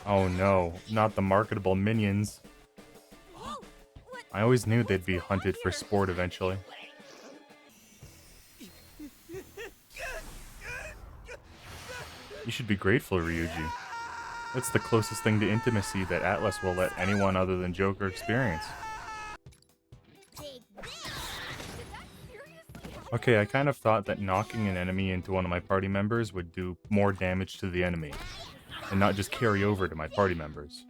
Oh no, not the marketable minions. I always knew they'd be hunted for sport eventually. You should be grateful, Ryuji. That's the closest thing to intimacy that Atlus will let anyone other than Joker experience. Okay, I kind of thought that knocking an enemy into one of my party members would do more damage to the enemy, and not just carry over to my party members.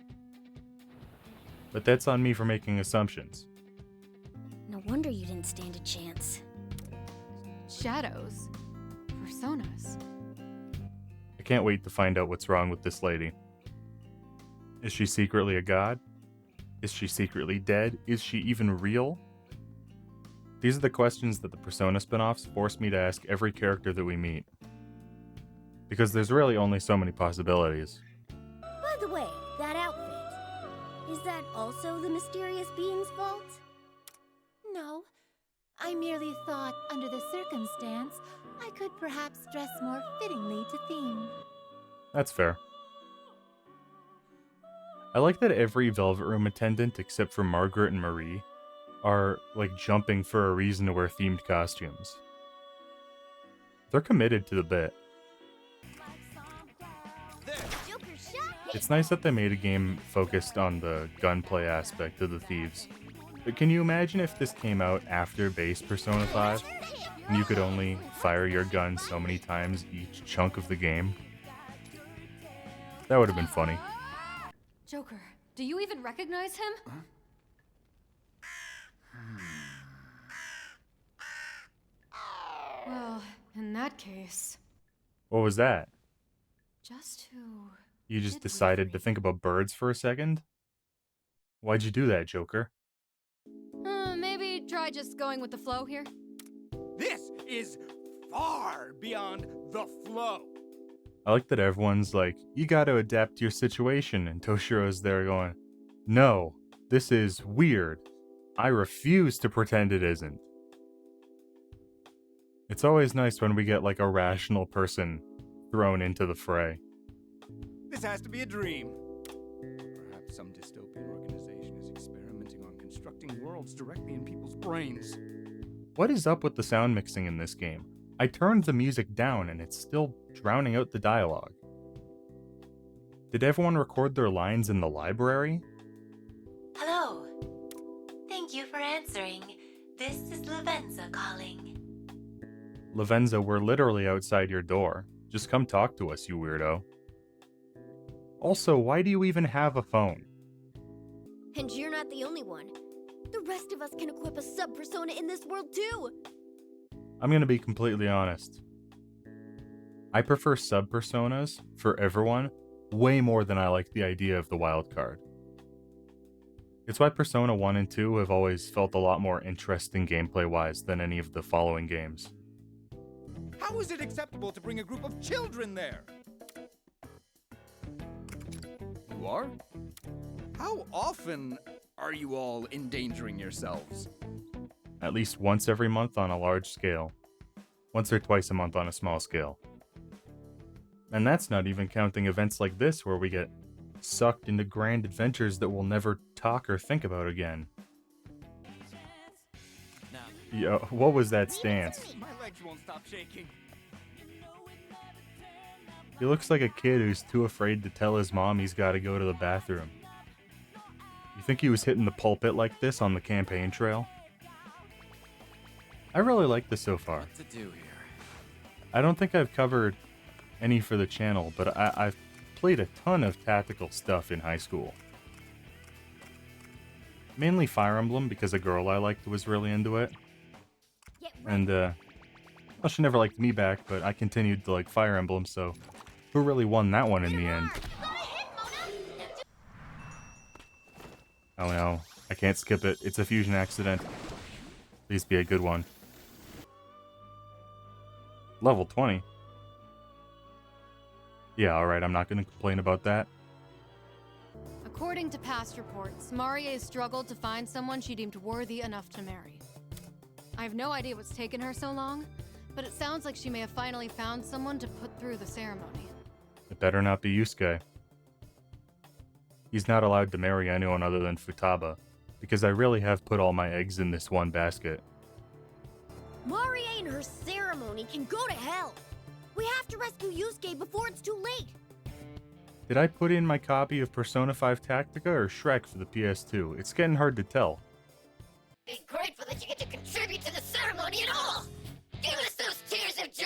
But that's on me for making assumptions. No wonder you didn't stand a chance. Shadows. Personas. I can't wait to find out what's wrong with this lady. Is she secretly a god? Is she secretly dead? Is she even real? These are the questions that the Persona spin-offs force me to ask every character that we meet. Because there's really only so many possibilities. By the way, that outfit. Is that also the mysterious being's fault? No. I merely thought, under the circumstance, I could perhaps dress more fittingly to theme. That's fair. I like that every Velvet Room attendant, except for Margaret and Marie, are, like, jumping for a reason to wear themed costumes. They're committed to the bit. It's nice that they made a game focused on the gunplay aspect of the Thieves. But can you imagine if this came out after base Persona 5, and you could only fire your gun so many times each chunk of the game? That would have been funny. Joker, do you even recognize him? Well, in that case... What was that? Just who... You just decided to think about birds for a second? Why'd you do that, Joker? Maybe try just going with the flow here? This is far beyond the flow. I like that everyone's like, you gotta adapt to your situation, and Toshiro's there going, no, this is weird. I refuse to pretend it isn't. It's always nice when we get like a rational person thrown into the fray. This has to be a dream. Perhaps some dystopian organization is experimenting on constructing worlds directly in people's brains. What is up with the sound mixing in this game? I turned the music down and it's still drowning out the dialogue. Did everyone record their lines in the library? Hello. Thank you for answering. This is Lavenza calling. Lavenza, we're literally outside your door. Just come talk to us, you weirdo. Also, why do you even have a phone? And you're not the only one. The rest of us can equip a sub-persona in this world too! I'm gonna be completely honest. I prefer sub-personas for everyone way more than I like the idea of the wild card. It's why Persona 1 and 2 have always felt a lot more interesting gameplay-wise than any of the following games. How is it acceptable to bring a group of children there? You are? How often are you all endangering yourselves? At least once every month on a large scale. Once or twice a month on a small scale. And that's not even counting events like this where we get sucked into grand adventures that we'll never talk or think about again. Yo, what was that stance? My legs won't stop shaking. He looks like a kid who's too afraid to tell his mom he's gotta go to the bathroom. You think he was hitting the pulpit like this on the campaign trail? I really like this so far. What to do here? I don't think I've covered any for the channel, but I've played a ton of tactical stuff in high school. Mainly Fire Emblem because a girl I liked was really into it. And, well, she never liked me back, but I continued to like Fire Emblem, so who really won that one in the end? Oh no, I can't skip it. It's a fusion accident. Please be a good one. Level 20? Yeah, alright, I'm not gonna complain about that. According to past reports, Marie struggled to find someone she deemed worthy enough to marry. I have no idea what's taken her so long, but it sounds like she may have finally found someone to put through the ceremony. It better not be Yusuke. He's not allowed to marry anyone other than Futaba, because I really have put all my eggs in this one basket. Maria and her ceremony can go to hell. We have to rescue Yusuke before it's too late. Did I put in my copy of Persona 5 Tactica or Shrek for the PS2? It's getting hard to tell. Be grateful that you get to contribute to the ceremony at all. Give us those tears of joy.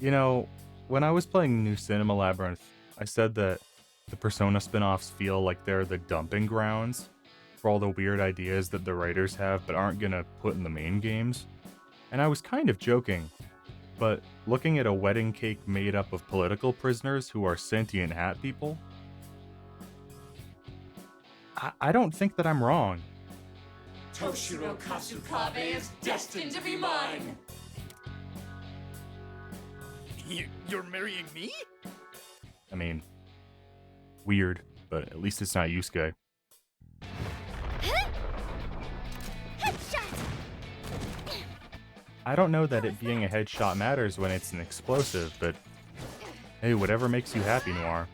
You know, when I was playing New Cinema Labyrinth, I said that the Persona spin-offs feel like they're the dumping grounds for all the weird ideas that the writers have but aren't gonna put in the main games. And I was kind of joking, but looking at a wedding cake made up of political prisoners who are sentient hat people, I don't think that I'm wrong. Toshiro Kasukabe is destined to be mine! You're marrying me? I mean, weird, but at least it's not Yusuke. Headshot! I don't know that it being a headshot matters when it's an explosive, but hey, whatever makes you happy, Noir.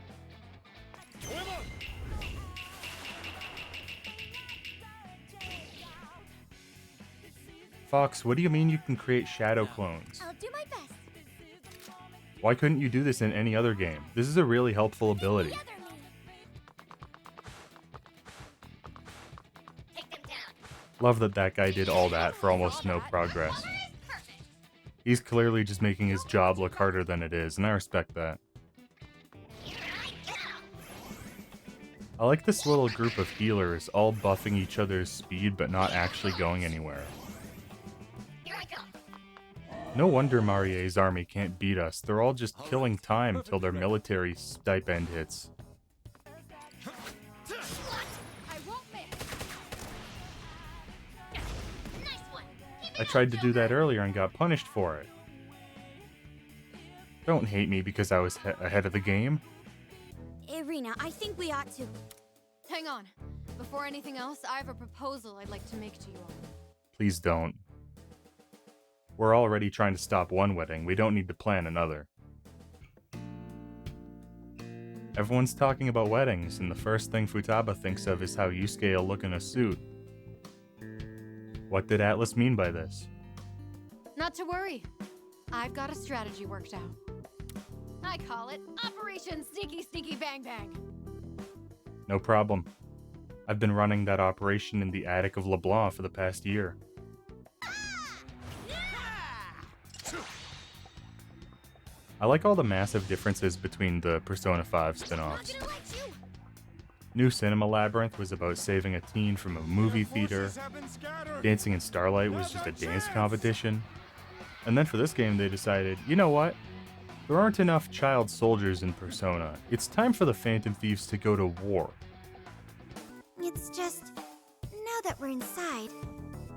Fox, what do you mean you can create shadow clones? I'll do my best. Why couldn't you do this in any other game? This is a really helpful ability. The other me. Take them down. Love that that guy did all that for almost no progress. He's clearly just making his job look harder than it is, and I respect that. Here I go. I like this little group of healers all buffing each other's speed but not actually going anywhere. Here I go. No wonder Marie's army can't beat us. They're all just killing time till their military stipend hits. I won't miss. Nice one. Keep I it tried up, to do that Joker. earlier and got punished for it. Don't hate me because I was ahead of the game. Irina, I think we ought to. Hang on. Before anything else, I have a proposal I'd like to make to you all. Please don't. We're already trying to stop one wedding. We don't need to plan another. Everyone's talking about weddings, and the first thing Futaba thinks of is how Yusuke will look in a suit. What did Atlus mean by this? Not to worry. I've got a strategy worked out. I call it Operation Sneaky Sneaky Bang Bang. No problem. I've been running that operation in the attic of LeBlanc for the past year. I like all the massive differences between the Persona 5 spin-offs. Not gonna let you. New Cinema Labyrinth was about saving a teen from a movie theater. Dancing in Starlight was just a dance competition. And then for this game they decided, you know what? There aren't enough child soldiers in Persona. It's time for the Phantom Thieves to go to war. It's just, now that we're inside,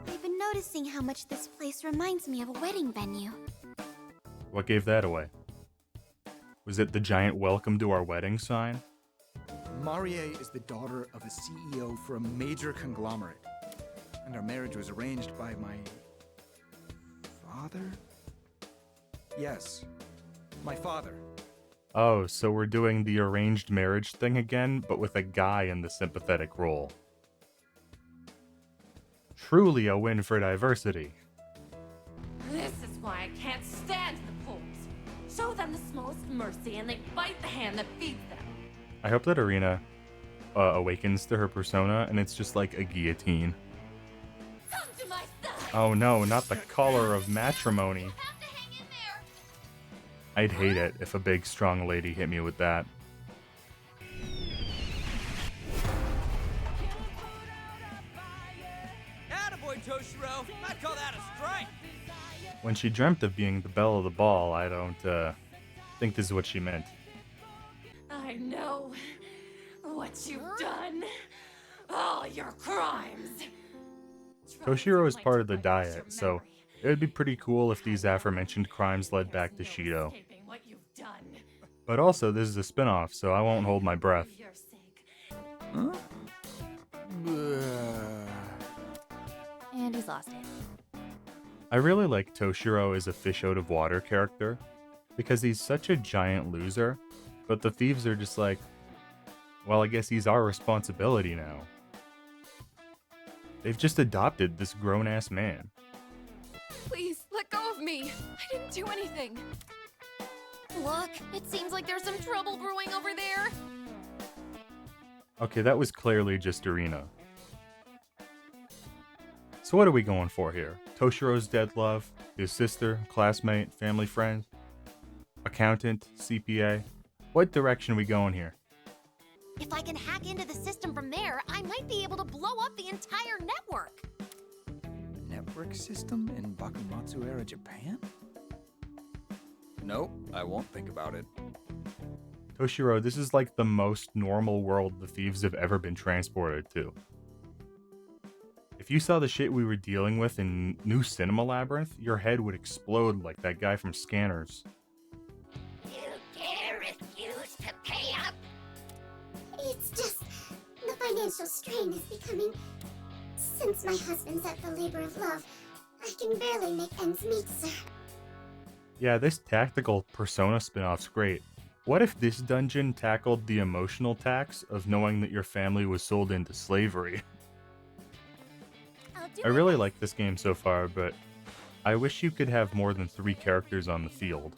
I've been noticing how much this place reminds me of a wedding venue. What gave that away? Was it the giant welcome to our wedding sign? Marie is the daughter of a CEO for a major conglomerate. And our marriage was arranged by my father? Yes, my father. Oh, so we're doing the arranged marriage thing again, but with a guy in the sympathetic role. Truly a win for diversity. This is why I can't stand the fools. Show them the smallest mercy and they bite the hand that feeds them. I hope that Irina awakens to her persona and it's just like a guillotine. Come to my side! Oh no, not the collar of matrimony. Have to hang in there! I'd hate it if a big strong lady hit me with that. Attaboy, Toshiro! I'd call that a strike! When she dreamt of being the belle of the ball, I don't think this is what she meant. I know what you've done. All your crimes. Toshiro is part of the diet, so it would be pretty cool if these aforementioned crimes led back to Shido. What you've done. But also, this is a spin-off, so I won't hold my breath. For your sake. And he's lost it. I really like Toshiro as a fish out of water character, because he's such a giant loser, but the thieves are just like, Well, I guess he's our responsibility now. They've just adopted this grown-ass man. Please, let go of me. I didn't do anything. Look, it seems like there's some trouble brewing over there. Okay, that was clearly just Irina. So what are we going for here? Toshiro's dead love, his sister, classmate, family friend, accountant, CPA. What direction are we going here? If I can hack into the system from there, I might be able to blow up the entire network. Network system in Bakumatsu era Japan? Nope, I won't think about it. Toshiro, this is like the most normal world the thieves have ever been transported to. If you saw the shit we were dealing with in New Cinema Labyrinth, your head would explode like that guy from Scanners. You dare refuse to pay up? It's just the financial strain is becoming. Since my husband's at the labor of love, I can barely make ends meet, sir. Yeah, this tactical Persona spin-off's great. What if this dungeon tackled the emotional tax of knowing that your family was sold into slavery? I really like this game so far, but I wish you could have more than 3 characters on the field.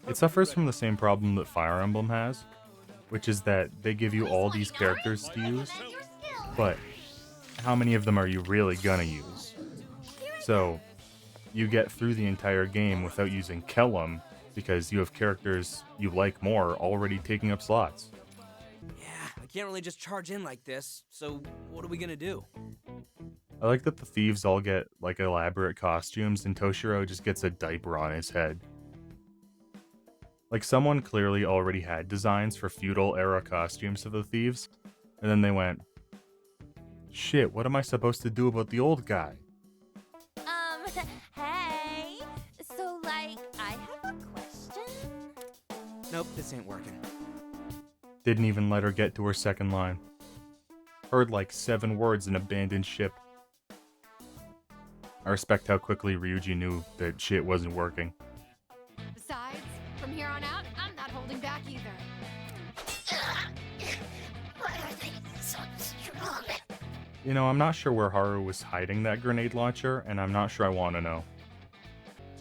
It suffers from the same problem that Fire Emblem has, which is that they give you all these characters to use, but how many of them are you really gonna use? So, you get through the entire game without using Kellum because you have characters you like more already taking up slots. Yeah, I can't really just charge in like this, so what are we gonna do? I like that the thieves all get like elaborate costumes and Toshiro just gets a diaper on his head. Like someone clearly already had designs for feudal era costumes of the thieves, and then they went, shit, what am I supposed to do about the old guy? Hey. So, like, I have a question. Nope, this ain't working. Didn't even let her get to her second line. Heard like 7 words in abandoned ship. I respect how quickly Ryuji knew that shit wasn't working. Besides, from here on out, I'm not holding back either. Why are they so strong? You know, I'm not sure where Haru was hiding that grenade launcher, and I'm not sure I want to know.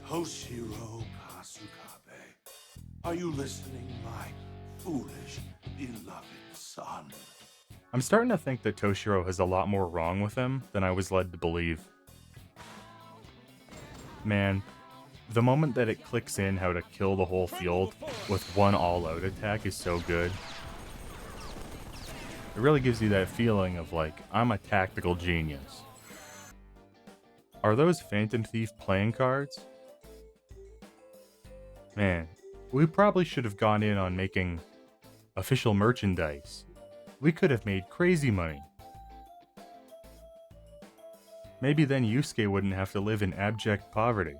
Toshiro Kasukabe, are you listening, my foolish, beloved son? I'm starting to think that Toshiro has a lot more wrong with him than I was led to believe. Man, the moment that it clicks in how to kill the whole field with one all-out attack is so good. It really gives you that feeling of like, I'm a tactical genius. Are those Phantom Thief playing cards? Man, we probably should have gone in on making official merchandise. We could have made crazy money. Maybe then Yusuke wouldn't have to live in abject poverty.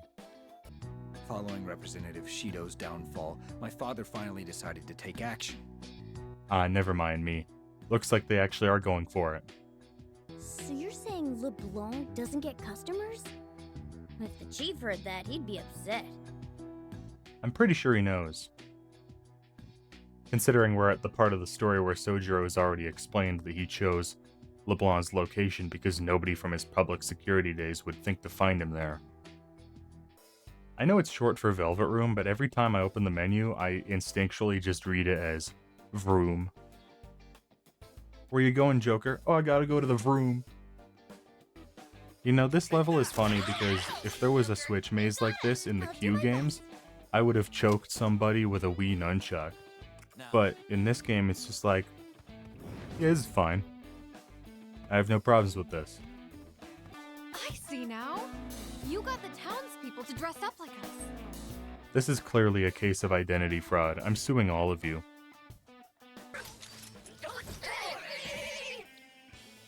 Following Representative Shido's downfall, my father finally decided to take action. Ah, never mind me. Looks like they actually are going for it. So you're saying LeBlanc doesn't get customers? If the chief heard that, he'd be upset. I'm pretty sure he knows. Considering we're at the part of the story where Sojiro has already explained that he chose LeBlanc's location because nobody from his public security days would think to find him there. I know it's short for Velvet Room, but every time I open the menu, I instinctually just read it as Vroom. Where you going, Joker? Oh, I gotta go to the Vroom. You know, this level is funny because if there was a Switch maze like this in the Q games, I would have choked somebody with a Wii nunchuck. But in this game, it's just like, yeah, this is fine. I have no problems with this. I see now. You got the townspeople to dress up like us. This is clearly a case of identity fraud. I'm suing all of you.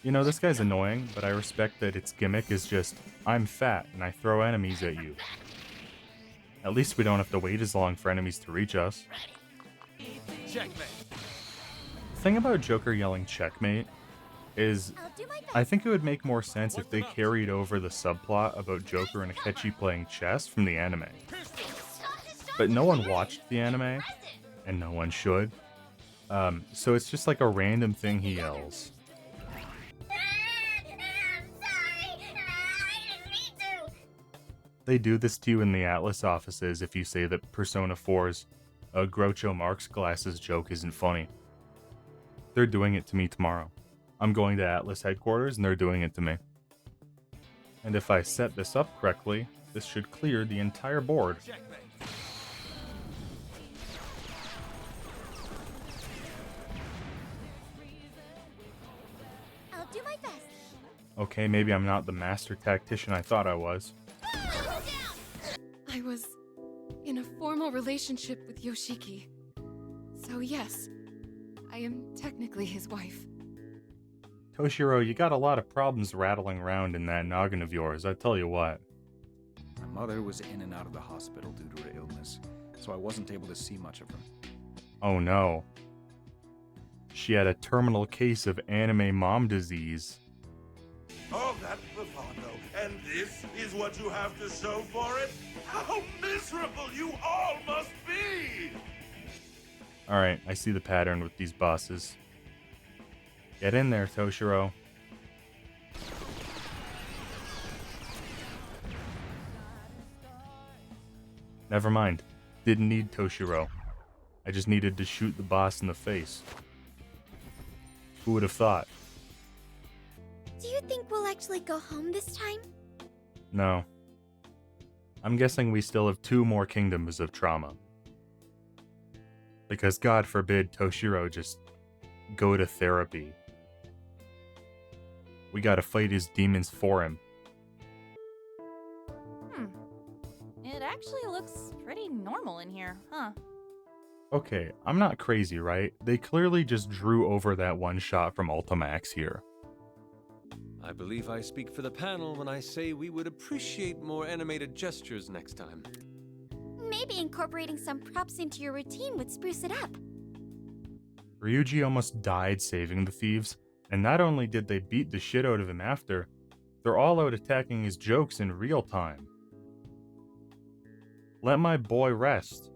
You know, this guy's annoying, but I respect that its gimmick is just, I'm fat and I throw enemies at you. At least we don't have to wait as long for enemies to reach us. Checkmate. The thing about Joker yelling checkmate is, I think it would make more sense if they carried over the subplot about Joker and Akechi playing chess from the anime. But no one watched the anime, and no one should. So it's just like a random thing he yells. I'm sorry. I didn't mean to. They do this to you in the Atlus offices if you say that Persona 4's Groucho Marx glasses joke isn't funny. They're doing it to me tomorrow. I'm going to Atlus headquarters and they're doing it to me. And if I set this up correctly, this should clear the entire board. I'll do my best. Okay, maybe I'm not the master tactician I thought I was. I was in a formal relationship with Yoshiki. So yes, I am technically his wife. Toshiro, you got a lot of problems rattling around in that noggin of yours, I tell you what. My mother was in and out of the hospital due to her illness, so I wasn't able to see much of her. Oh no. She had a terminal case of anime mom disease. All that bravado, and this is what you have to show for it? How miserable you all must be! Alright, I see the pattern with these bosses. Get in there, Toshiro. Never mind. Didn't need Toshiro. I just needed to shoot the boss in the face. Who would have thought? Do you think we'll actually go home this time? No. I'm guessing we still have 2 more kingdoms of trauma. Because God forbid Toshiro just go to therapy. We gotta fight his demons for him. It actually looks pretty normal in here, huh? Okay, I'm not crazy, right? They clearly just drew over that one shot from Ultimax here. I believe I speak for the panel when I say we would appreciate more animated gestures next time. Maybe incorporating some props into your routine would spruce it up. Ryuji almost died saving the thieves, and not only did they beat the shit out of him after, they're all out attacking his jokes in real time. Let my boy rest.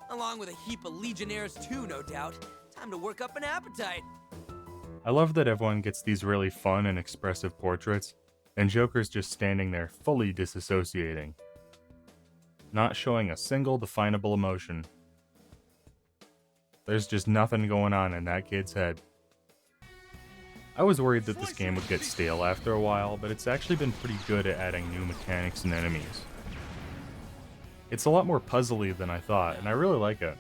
Along with a heap of legionnaires too, no doubt. Time to work up an appetite. I love that everyone gets these really fun and expressive portraits, and Joker's just standing there fully disassociating. Not showing a single definable emotion. There's just nothing going on in that kid's head. I was worried that this game would get stale after a while, but it's actually been pretty good at adding new mechanics and enemies. It's a lot more puzzly than I thought, and I really like it.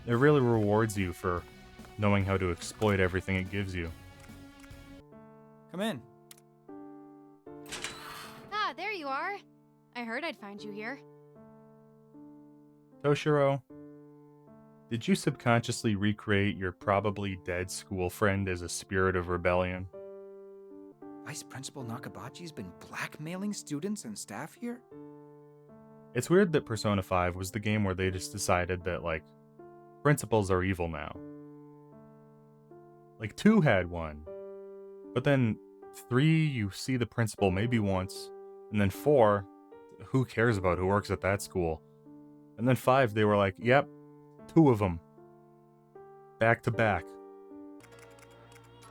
It really rewards you for knowing how to exploit everything it gives you. Come in. Ah, there you are. I heard I'd find you here. Toshiro, did you subconsciously recreate your probably dead school friend as a spirit of rebellion? Vice Principal Nakabachi's been blackmailing students and staff here? It's weird that Persona 5 was the game where they just decided that, like, principals are evil now. Like, 2 had one. But then 3, you see the principal maybe once. And then 4, who cares about who works at that school? And then 5, they were like, yep, 2 of them. Back to back.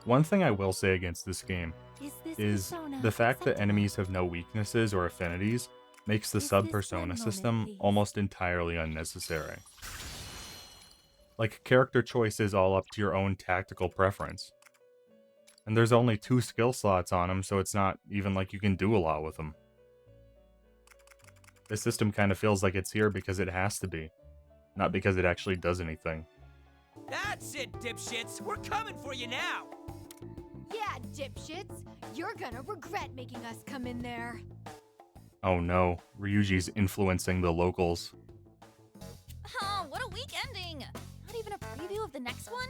One thing I will say against this game is the fact that enemies have no weaknesses or affinities makes the sub-persona system almost entirely unnecessary. Like, character choice is all up to your own tactical preference. And there's only 2 skill slots on them, so it's not even like you can do a lot with them. The system kind of feels like it's here because it has to be, not because it actually does anything. That's it, dipshits. We're coming for you now. Yeah, dipshits. You're gonna regret making us come in there. Oh no, Ryuji's influencing the locals. Oh, what a weak ending! Not even a preview of the next one?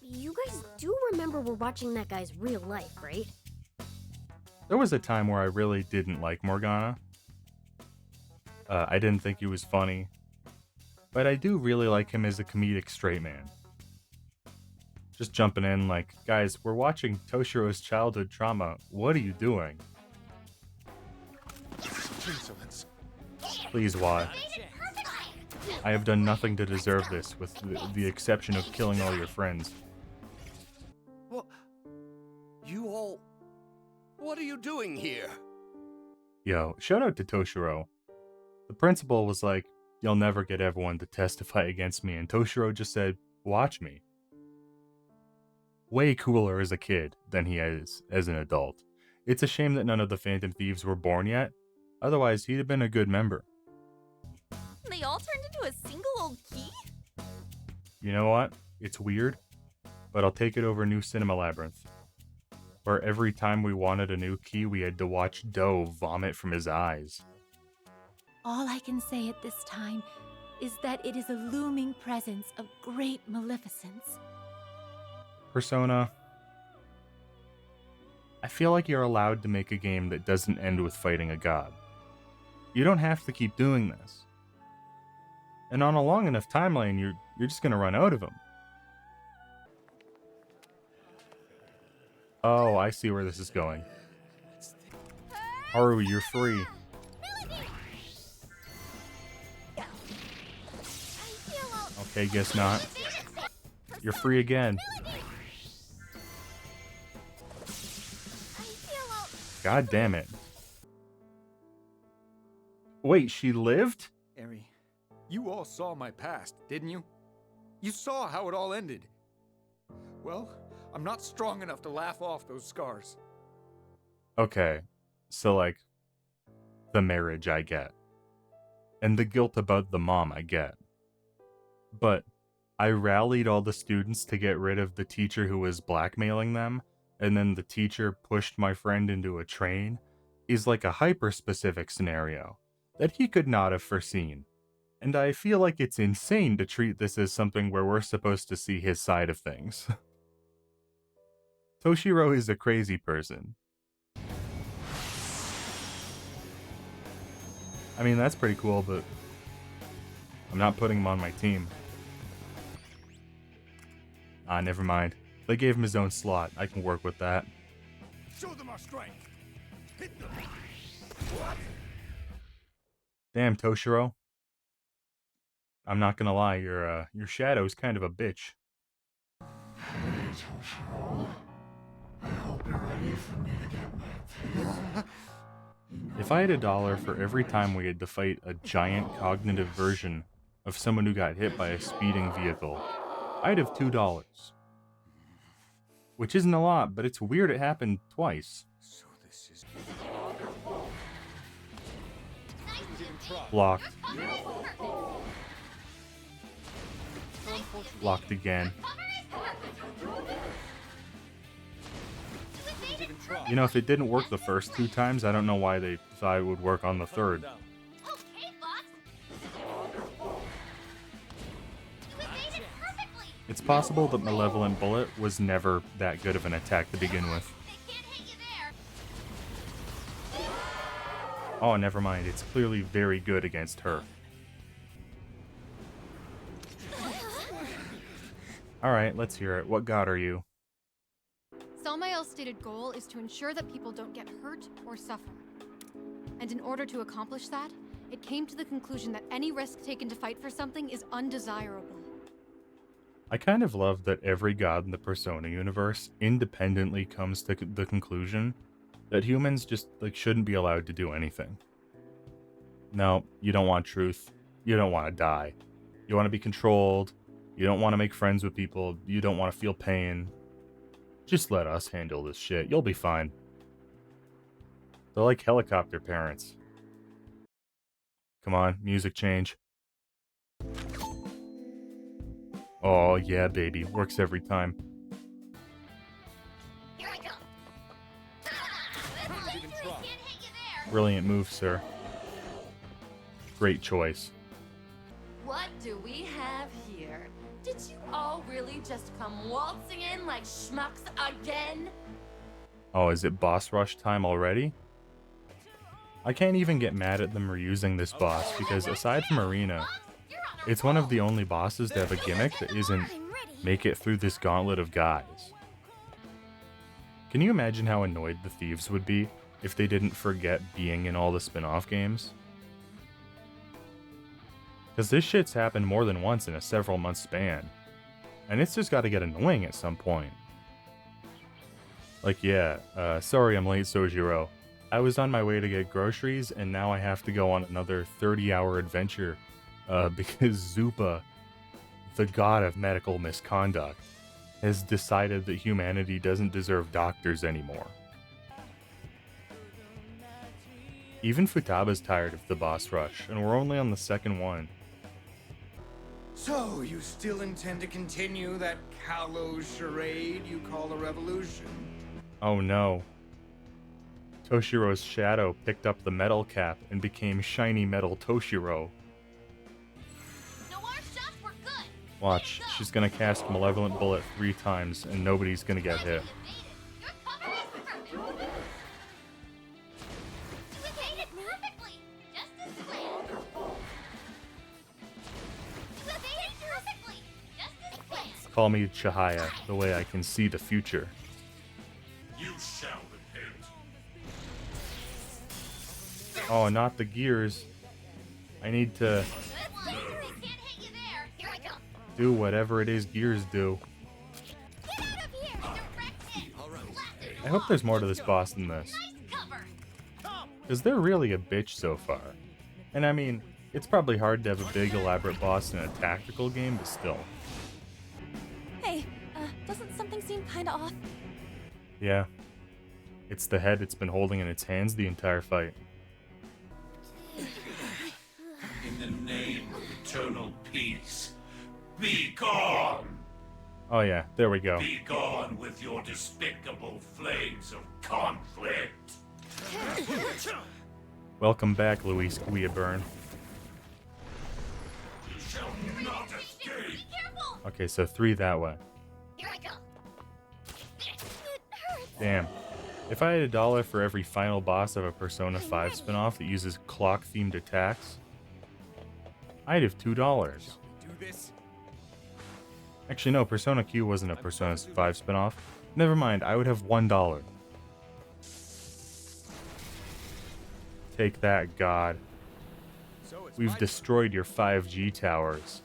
You guys do remember we're watching that guy's real life, right? There was a time where I really didn't like Morgana. I didn't think he was funny. But I do really like him as a comedic straight man. Just jumping in like, guys, we're watching Toshiro's childhood trauma. What are you doing? Insolence. Please, why? I have done nothing to deserve this, with the exception of killing all your friends. Well, you all... What are you doing here? Yo, shout out to Toshiro. The principal was like, "You'll never get everyone to testify against me," and Toshiro just said, "Watch me." Way cooler as a kid than he is as an adult. It's a shame that none of the Phantom Thieves were born yet, otherwise he'd have been a good member. They all turned into a single old key? You know what? It's weird, but I'll take it over New Cinema Labyrinth, where every time we wanted a new key, we had to watch Doe vomit from his eyes. All I can say at this time is that it is a looming presence of great maleficence. Persona, I feel like you're allowed to make a game that doesn't end with fighting a god. You don't have to keep doing this. And on a long enough timeline, you're just gonna run out of them. Oh, I see where this is going. Haru, you're free. Okay, guess not. You're free again. God damn it. Wait, she lived? Eri, you all saw my past, didn't you? You saw how it all ended. Well, I'm not strong enough to laugh off those scars. Okay, so like, the marriage I get. And the guilt about the mom I get. But I rallied all the students to get rid of the teacher who was blackmailing them, and then the teacher pushed my friend into a train, is like a hyper-specific scenario that he could not have foreseen. And I feel like it's insane to treat this as something where we're supposed to see his side of things. Toshiro is a crazy person. I mean, that's pretty cool, but I'm not putting him on my team. Ah, never mind. They gave him his own slot. I can work with that. Show them our strength. Hit them. What? Damn, Toshiro. I'm not gonna lie, your shadow's kind of a bitch. Hey, Toshiro. I hope you're ready for me to get my teeth. If I had $1 for every time we had to fight a giant cognitive version of someone who got hit by a speeding vehicle, I'd have $2. Which isn't a lot, but it's weird it happened twice. So this is... Blocked. Blocked again. You know, if it didn't work the first 2 times, I don't know why they thought it would work on the third. It's possible that Malevolent Bullet was never that good of an attack to begin with. Oh, never mind. It's clearly very good against her. Alright, let's hear it. What god are you? Selmael's stated goal is to ensure that people don't get hurt or suffer. And in order to accomplish that, it came to the conclusion that any risk taken to fight for something is undesirable. I kind of love that every god in the Persona universe independently comes to the conclusion that humans just shouldn't be allowed to do anything. No, you don't want truth. You don't want to die. You want to be controlled. You don't want to make friends with people. You don't want to feel pain. Just let us handle this shit. You'll be fine. They're like helicopter parents. Come on, music change. Oh, yeah, baby. Works every time. Here I come. Brilliant move, sir. Great choice. What do we have here? Did you all really just come waltzing in like schmucks again? Oh, is it boss rush time already? I can't even get mad at them reusing this boss because aside from Arena, it's one of the only bosses to have a gimmick that isn't make it through this gauntlet of guys. Can you imagine how annoyed the Thieves would be if they didn't forget being in all the spin-off games? Because this shit's happened more than once in a several month span. And it's just gotta get annoying at some point. Like, yeah, sorry I'm late, Sojiro. I was on my way to get groceries, and now I have to go on another 30-hour adventure, because Zupa, the god of medical misconduct, has decided that humanity doesn't deserve doctors anymore. Even Futaba's tired of the boss rush, and we're only on the second one. So, you still intend to continue that callow charade you call a revolution? Oh no. Toshiro's shadow picked up the metal cap and became shiny metal Toshiro. No, our shots were good. Watch, she's gonna cast Malevolent Bullet 3 times and nobody's gonna get hit. Your cover is perfect. You evaded perfectly, just as planned. You evaded perfectly, just as planned. Call me Chihaya, the way I can see the future. You shall repent. Oh, not the gears. I need to do whatever it is gears do. I hope there's more to this boss than this. Because they're really a bitch so far. And I mean, it's probably hard to have a big elaborate boss in a tactical game, but still. Hey, doesn't something seem kinda off? Yeah. It's the head it's been holding in its hands the entire fight. In the name of eternal peace, be gone! Oh yeah, there we go. Be gone with your despicable flames of conflict! Welcome back, Luis Guillaburn. You shall not escape! Okay, so 3 that way. Damn. If I had $1 for every final boss of a Persona 5 spin-off that uses clock-themed attacks, I'd have $2. Actually, no, Persona Q wasn't a Persona 5 spin-off. Never mind, I would have $1. Take that, God. We've destroyed your 5G towers.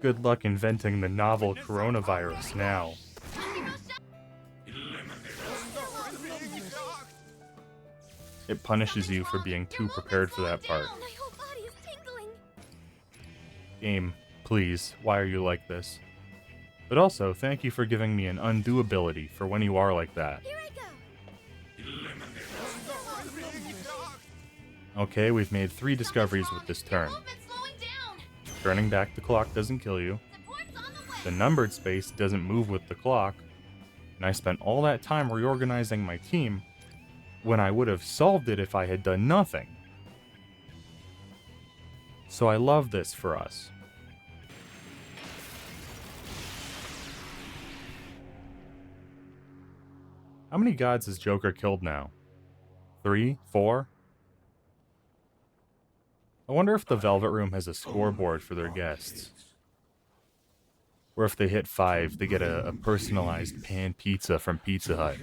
Good luck inventing the novel coronavirus now. It punishes you for being too prepared for that part. Game, please, why are you like this? But also, thank you for giving me an undo ability for when you are like that. Okay, we've made 3 discoveries with this turn. Turning back the clock doesn't kill you. The numbered space doesn't move with the clock. And I spent all that time reorganizing my team when I would have solved it if I had done nothing. So I love this for us. How many gods has Joker killed now? 3? 4? I wonder if the Velvet Room has a scoreboard for their guests. Or if they hit 5, they get a personalized pan pizza from Pizza Hut.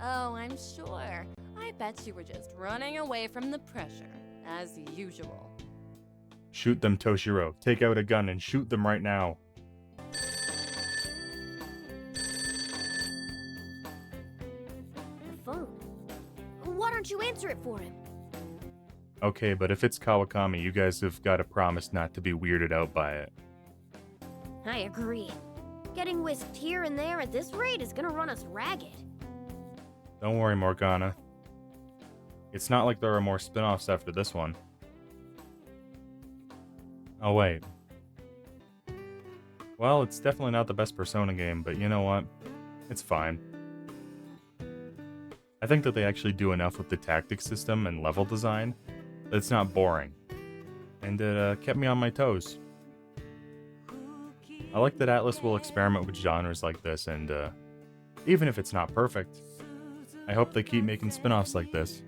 Oh, I'm sure. I bet you were just running away from the pressure, as usual. Shoot them, Toshiro. Take out a gun and shoot them right now. The phone. Why don't you answer it for him? Okay, but if it's Kawakami, you guys have got to promise not to be weirded out by it. I agree. Getting whisked here and there at this rate is gonna run us ragged. Don't worry, Morgana. It's not like there are more spin-offs after this one. Oh, wait. Well, it's definitely not the best Persona game, but you know what? It's fine. I think that they actually do enough with the tactics system and level design that it's not boring. And it kept me on my toes. I like that Atlus will experiment with genres like this, and even if it's not perfect, I hope they keep making spin-offs like this.